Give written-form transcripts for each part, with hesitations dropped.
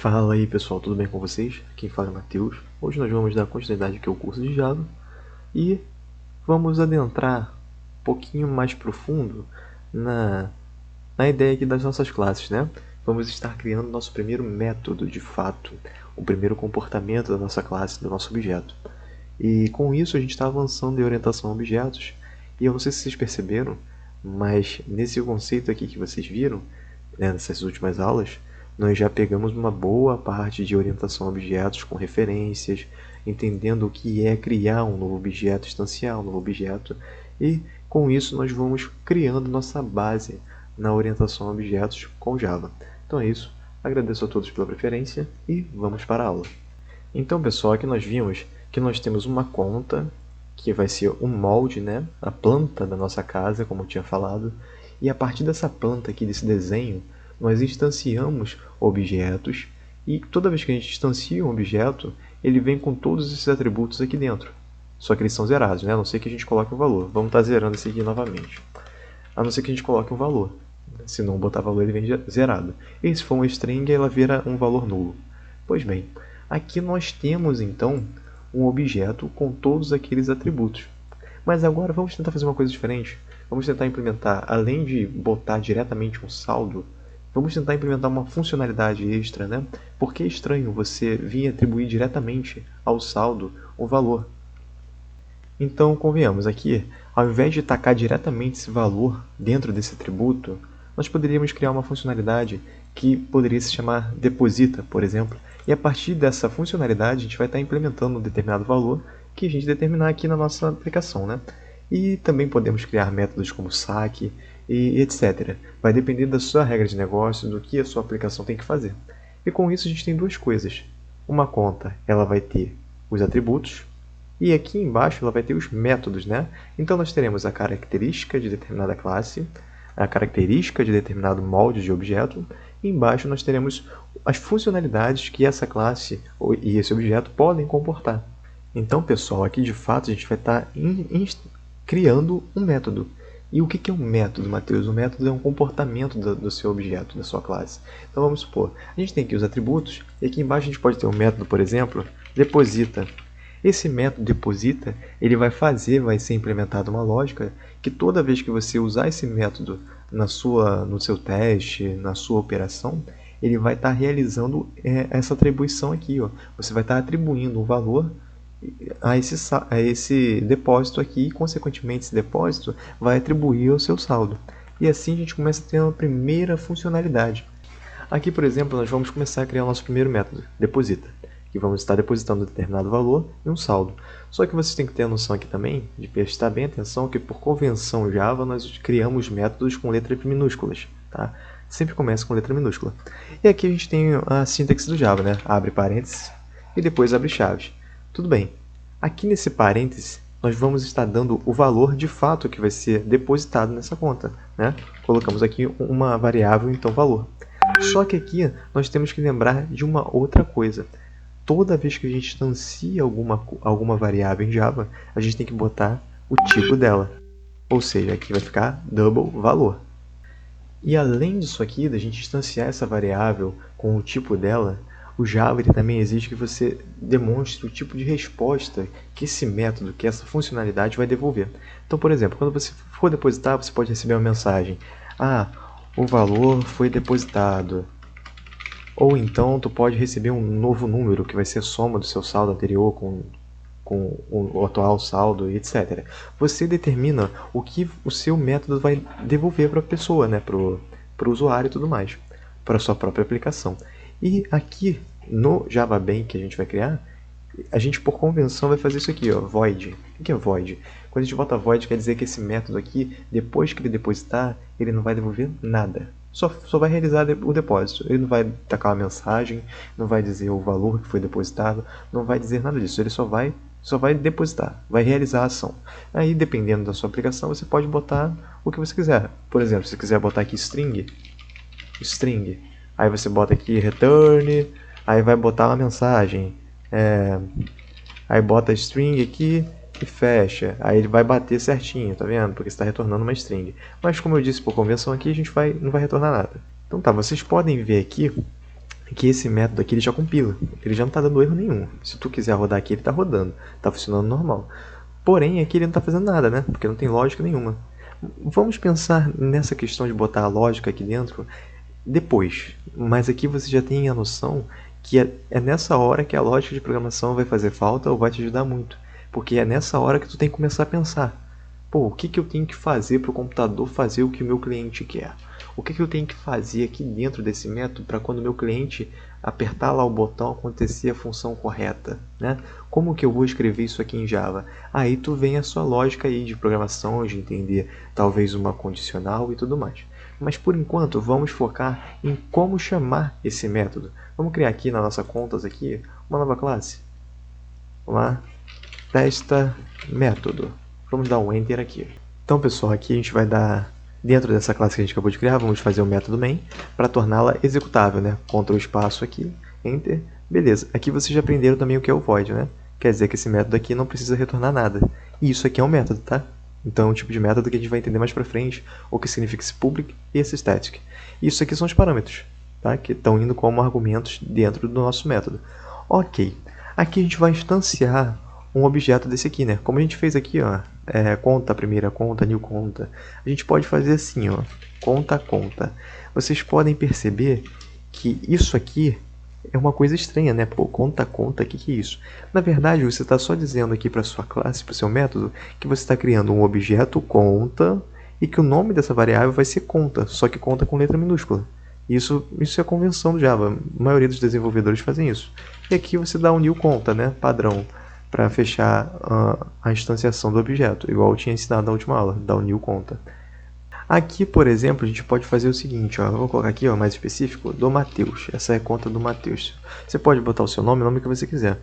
Fala aí pessoal, tudo bem com vocês? Quem fala é Matheus. Hoje nós vamos dar continuidade aqui ao curso de Java e vamos adentrar um pouquinho mais profundo na ideia aqui das nossas classes, né? Vamos estar criando nosso primeiro método de fato, o primeiro comportamento da nossa classe, do nosso objeto. E com isso a gente está avançando em orientação a objetos e eu não sei se vocês perceberam, mas nesse conceito aqui que vocês viram, né, nessas últimas aulas, nós já pegamos uma boa parte de orientação a objetos com referências, entendendo o que é criar um novo objeto, instanciar um novo objeto, e com isso nós vamos criando nossa base na orientação a objetos com Java. Então é isso, agradeço a todos pela preferência e vamos para a aula. Então pessoal, aqui nós vimos que nós temos uma conta, que vai ser um molde, né? A planta da nossa casa, como eu tinha falado, e a partir dessa planta aqui, desse desenho, nós instanciamos objetos e toda vez que a gente instancia um objeto, ele vem com todos esses atributos aqui dentro. Só que eles são zerados, né? A não ser que a gente coloque um valor. Vamos estar zerando esse aqui novamente. A não ser que a gente coloque um valor. Se não botar valor, ele vem zerado. E se for uma string, ela vira um valor nulo. Pois bem, aqui nós temos então um objeto com todos aqueles atributos. Mas agora vamos tentar fazer uma coisa diferente. Vamos tentar implementar, além de botar diretamente um saldo, vamos tentar implementar uma funcionalidade extra, né? Porque é estranho você vir atribuir diretamente ao saldo um valor. Então, convenhamos aqui, ao invés de tacar diretamente esse valor dentro desse atributo, nós poderíamos criar uma funcionalidade que poderia se chamar deposita, por exemplo, e a partir dessa funcionalidade a gente vai estar implementando um determinado valor que a gente determinar aqui na nossa aplicação, né? E também podemos criar métodos como saque e etc. Vai depender da sua regra de negócio, do que a sua aplicação tem que fazer. E com isso a gente tem duas coisas. Uma conta, ela vai ter os atributos, e aqui embaixo ela vai ter os métodos, né? Então nós teremos a característica de determinada classe, a característica de determinado molde de objeto, e embaixo nós teremos as funcionalidades que essa classe e esse objeto podem comportar. Então, pessoal, aqui de fato a gente vai estar criando um método. E o que é um método, Matheus? Um método é um comportamento do seu objeto, da sua classe. Então vamos supor, a gente tem aqui os atributos, e aqui embaixo a gente pode ter um método, por exemplo, deposita. Esse método deposita, ele vai ser implementada uma lógica que toda vez que você usar esse método no seu teste, na sua operação, ele vai estar realizando essa atribuição aqui. Ó. Você vai estar atribuindo um valor a esse depósito aqui e, consequentemente, esse depósito vai atribuir ao seu saldo. E assim a gente começa a ter uma primeira funcionalidade. Aqui, por exemplo, nós vamos começar a criar o nosso primeiro método, deposita, que vamos estar depositando um determinado valor e um saldo. Só que vocês têm que ter a noção aqui também, de prestar bem atenção, que por convenção Java nós criamos métodos com letras minúsculas. Tá? Sempre começa com letra minúscula. E aqui a gente tem a sintaxe do Java, né? Abre parênteses e depois abre chaves. Tudo bem. Aqui nesse parênteses, nós vamos estar dando o valor de fato que vai ser depositado nessa conta. Né? Colocamos aqui uma variável, então valor. Só que aqui nós temos que lembrar de uma outra coisa. Toda vez que a gente instancia alguma variável em Java, a gente tem que botar o tipo dela. Ou seja, aqui vai ficar double valor. E além disso aqui, da gente instanciar essa variável com o tipo dela, o Java ele também exige que você demonstre o tipo de resposta que esse método, que essa funcionalidade vai devolver. Então, por exemplo, quando você for depositar, você pode receber uma mensagem. O valor foi depositado. Ou então, tu pode receber um novo número, que vai ser a soma do seu saldo anterior com o atual saldo, etc. Você determina o que o seu método vai devolver para a pessoa, né? para o usuário e tudo mais, para a sua própria aplicação. E aqui no Java Bem que a gente vai criar, a gente por convenção vai fazer isso aqui, ó, void. O que é void? Quando a gente bota void, quer dizer que esse método aqui, depois que ele depositar, ele não vai devolver nada. Só vai realizar o depósito. Ele não vai tacar uma mensagem, não vai dizer o valor que foi depositado, não vai dizer nada disso. Ele só vai depositar, vai realizar a ação. Aí, dependendo da sua aplicação, você pode botar o que você quiser. Por exemplo, se você quiser botar aqui string, aí você bota aqui return, aí vai botar uma mensagem, aí bota string aqui e fecha, aí ele vai bater certinho, tá vendo? Porque está retornando uma string. Mas como eu disse por convenção aqui, a gente não vai retornar nada. Então tá, vocês podem ver aqui que esse método aqui ele já compila, ele já não está dando erro nenhum. Se tu quiser rodar aqui, ele está rodando, está funcionando normal. Porém, aqui ele não está fazendo nada, né? Porque não tem lógica nenhuma. Vamos pensar nessa questão de botar a lógica aqui dentro depois. Mas aqui você já tem a noção que é nessa hora que a lógica de programação vai fazer falta ou vai te ajudar muito. Porque é nessa hora que tu tem que começar a pensar. Pô, o que eu tenho que fazer para o computador fazer o que o meu cliente quer? O que eu tenho que fazer aqui dentro desse método para quando o meu cliente apertar lá o botão acontecer a função correta, né? Como que eu vou escrever isso aqui em Java? Aí tu vem a sua lógica aí de programação, de entender talvez uma condicional e tudo mais. Mas por enquanto vamos focar em como chamar esse método. Vamos criar aqui na nossa contas aqui uma nova classe. Vamos lá, testa método. Vamos dar um enter aqui. Então pessoal, aqui a gente vai dar, dentro dessa classe que a gente acabou de criar, vamos fazer o método main para torná-la executável, né? Ctrl espaço aqui, enter, beleza. Aqui vocês já aprenderam também o que é o void, né? Quer dizer que esse método aqui não precisa retornar nada. E isso aqui é um método, tá? Então é um tipo de método que a gente vai entender mais para frente, o que significa esse public e esse static. Isso aqui são os parâmetros, tá? Que estão indo como argumentos dentro do nosso método. Ok, aqui a gente vai instanciar um objeto desse aqui, né? Como a gente fez aqui, ó, conta, primeira conta, new conta. A gente pode fazer assim, ó, conta. Vocês podem perceber que isso aqui é uma coisa estranha, né? Pô, conta, o que é isso? Na verdade, você está só dizendo aqui para sua classe, para o seu método, que você está criando um objeto conta e que o nome dessa variável vai ser conta, só que conta com letra minúscula. Isso é a convenção do Java. A maioria dos desenvolvedores fazem isso. E aqui você dá um new conta, né? Padrão, para fechar a instanciação do objeto, igual eu tinha ensinado na última aula, dar o new conta. Aqui, por exemplo, a gente pode fazer o seguinte, ó, eu vou colocar aqui, ó, mais específico, do Matheus. Essa é a conta do Matheus. Você pode botar o seu nome, o nome que você quiser.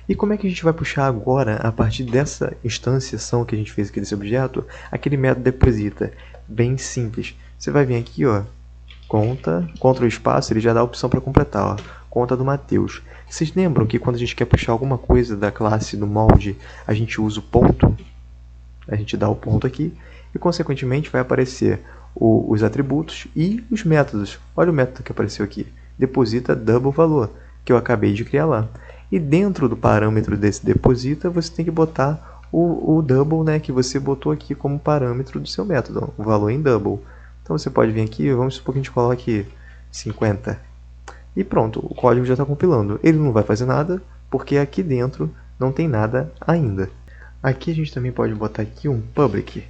E como é que a gente vai puxar agora, a partir dessa instanciação que a gente fez aqui desse objeto, aquele método deposita? Bem simples. Você vai vir aqui, ó, conta, Ctrl espaço, ele já dá a opção para completar, ó, conta do Matheus. Vocês lembram que quando a gente quer puxar alguma coisa da classe do molde, a gente usa o ponto? A gente dá o ponto aqui e, consequentemente, vai aparecer os atributos e os métodos. Olha o método que apareceu aqui. Deposita double valor, que eu acabei de criar lá. E dentro do parâmetro desse deposita, você tem que botar o double, né, que você botou aqui como parâmetro do seu método, o valor em double. Então você pode vir aqui, vamos supor que a gente coloque 50. E pronto, o código já está compilando. Ele não vai fazer nada, porque aqui dentro não tem nada ainda. Aqui a gente também pode botar aqui um public,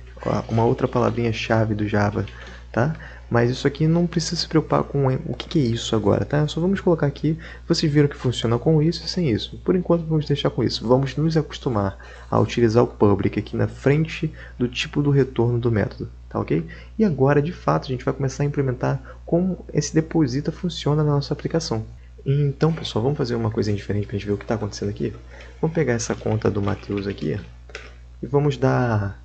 uma outra palavrinha-chave do Java, tá? Mas isso aqui não precisa se preocupar com o que é isso agora, tá? Só vamos colocar aqui, vocês viram que funciona com isso e sem isso. Por enquanto vamos deixar com isso. Vamos nos acostumar a utilizar o public aqui na frente do tipo do retorno do método, tá ok? E agora, de fato, a gente vai começar a implementar como esse deposita funciona na nossa aplicação. Então, pessoal, vamos fazer uma coisa diferente para a gente ver o que está acontecendo aqui. Vamos pegar essa conta do Matheus aqui e vamos dar...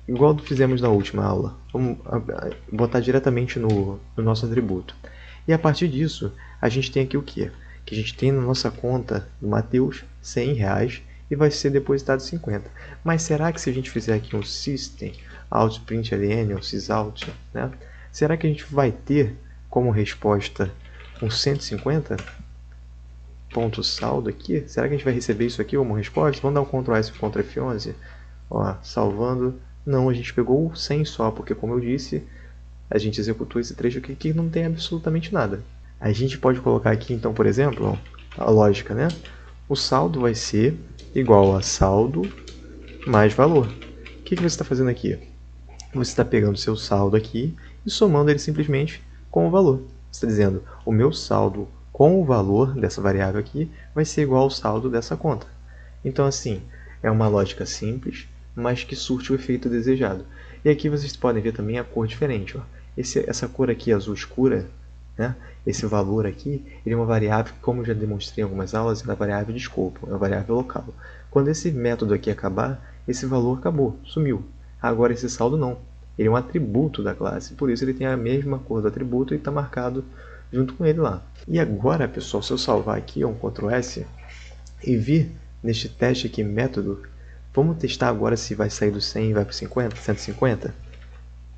igual fizemos na última aula, vamos botar diretamente no nosso atributo. E a partir disso, a gente tem aqui o quê? Que a gente tem na nossa conta do Matheus R$100 e vai ser depositado 50. Mas será que se a gente fizer aqui um system out println ou sysout, né? Será que a gente vai ter como resposta um 150? Ponto saldo aqui? Será que a gente vai receber isso aqui como resposta? Vamos dar um Ctrl S e Ctrl F11. Ó, salvando. Não, a gente pegou o 100 só, porque como eu disse, a gente executou esse trecho aqui que não tem absolutamente nada. A gente pode colocar aqui, então, por exemplo, ó, a lógica, né? O saldo vai ser igual a saldo mais valor. O que você está fazendo aqui? Você está pegando o seu saldo aqui e somando ele simplesmente com o valor. Você está dizendo, o meu saldo com o valor dessa variável aqui vai ser igual ao saldo dessa conta. Então, assim, é uma lógica simples, mas que surte o efeito desejado. E aqui vocês podem ver também a cor diferente. Ó. Essa cor aqui, azul escura, né? Esse valor aqui, ele é uma variável que, como eu já demonstrei em algumas aulas, é uma variável de escopo, é uma variável local. Quando esse método aqui acabar, esse valor acabou, sumiu. Agora esse saldo não. Ele é um atributo da classe, por isso ele tem a mesma cor do atributo e está marcado junto com ele lá. E agora, pessoal, se eu salvar aqui, um Ctrl S, e vir neste teste aqui, método, vamos testar agora se vai sair do 100 e vai para 50, 150?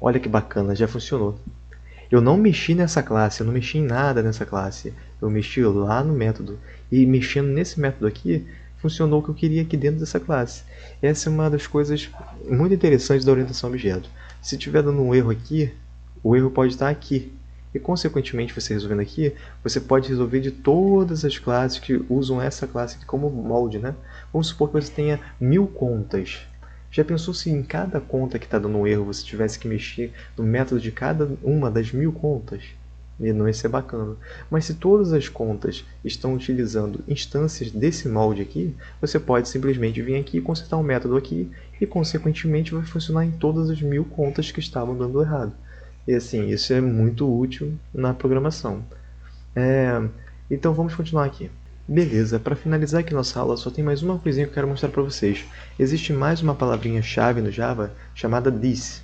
Olha que bacana, já funcionou. Eu não mexi nessa classe, eu não mexi em nada nessa classe. Eu mexi lá no método. E mexendo nesse método aqui, funcionou o que eu queria aqui dentro dessa classe. Essa é uma das coisas muito interessantes da orientação a objeto. Se estiver dando um erro aqui, o erro pode estar aqui. E, consequentemente, você resolvendo aqui, você pode resolver de todas as classes que usam essa classe aqui como molde, né? Vamos supor que você tenha 1000 contas. Já pensou se em cada conta que está dando um erro você tivesse que mexer no método de cada uma das 1000 contas? E não ia ser bacana. Mas se todas as contas estão utilizando instâncias desse molde aqui, você pode simplesmente vir aqui e consertar um método aqui e, consequentemente, vai funcionar em todas as 1000 contas que estavam dando errado. E assim, isso é muito útil na programação. Então vamos continuar aqui. Beleza, para finalizar aqui nossa aula, só tem mais uma coisinha que eu quero mostrar para vocês. Existe mais uma palavrinha-chave no Java chamada this.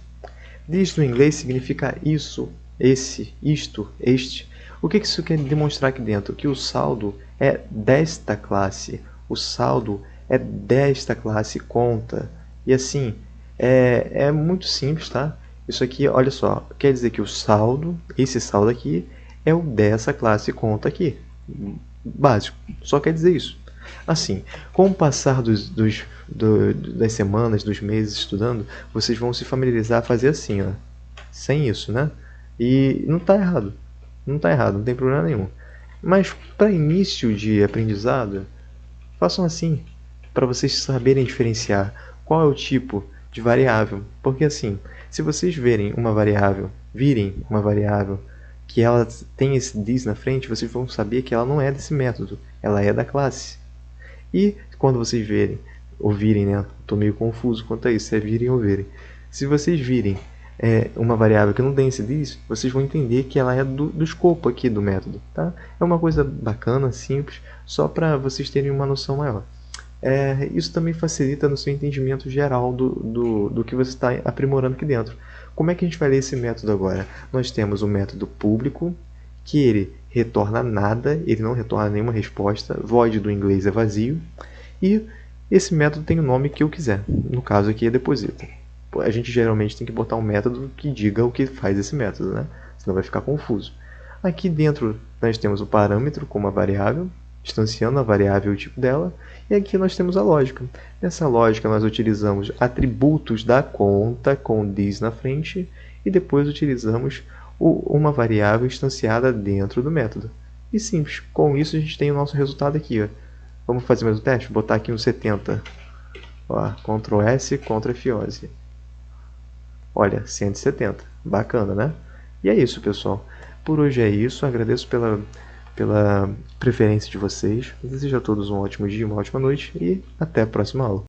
This no inglês significa isso, esse, isto, este. O que isso quer demonstrar aqui dentro? Que o saldo é desta classe. O saldo é desta classe conta. E assim, é muito simples, tá? Isso aqui, olha só, quer dizer que o saldo, esse saldo aqui, é o dessa classe conta aqui. Básico, só quer dizer isso. Assim, com o passar das semanas, dos meses estudando, vocês vão se familiarizar a fazer assim, ó, sem isso, né? E não está errado, não está errado, não tem problema nenhum. Mas para início de aprendizado, façam assim, para vocês saberem diferenciar qual é o tipo de variável. Porque assim, se vocês virem uma variável que ela tem esse this na frente, vocês vão saber que ela não é desse método, ela é da classe. E quando vocês verem, ouvirem, né? Estou meio confuso quanto a isso, se é virem ou verem. Se vocês virem uma variável que não tem esse this, vocês vão entender que ela é do escopo aqui do método. Tá? É uma coisa bacana, simples, só para vocês terem uma noção maior. Isso também facilita no seu entendimento geral do que você está aprimorando aqui dentro. Como é que a gente vai ler esse método agora? Nós temos o método público, que ele retorna nada, ele não retorna nenhuma resposta, void do inglês é vazio, e esse método tem o nome que eu quiser, no caso aqui é deposita. A gente geralmente tem que botar um método que diga o que faz esse método, né? Senão vai ficar confuso. Aqui dentro nós temos o parâmetro como a variável, instanciando a variável e o tipo dela, e aqui nós temos a lógica. Nessa lógica nós utilizamos atributos da conta com this na frente, e depois utilizamos uma variável instanciada dentro do método. E simples, com isso a gente tem o nosso resultado aqui. Ó. Vamos fazer mais um teste? Vou botar aqui um 70. Ó, Ctrl S, Ctrl F11. Olha, 170. Bacana, né? E é isso, pessoal. Por hoje é isso. Agradeço pela preferência de vocês. Desejo a todos um ótimo dia, uma ótima noite e até a próxima aula.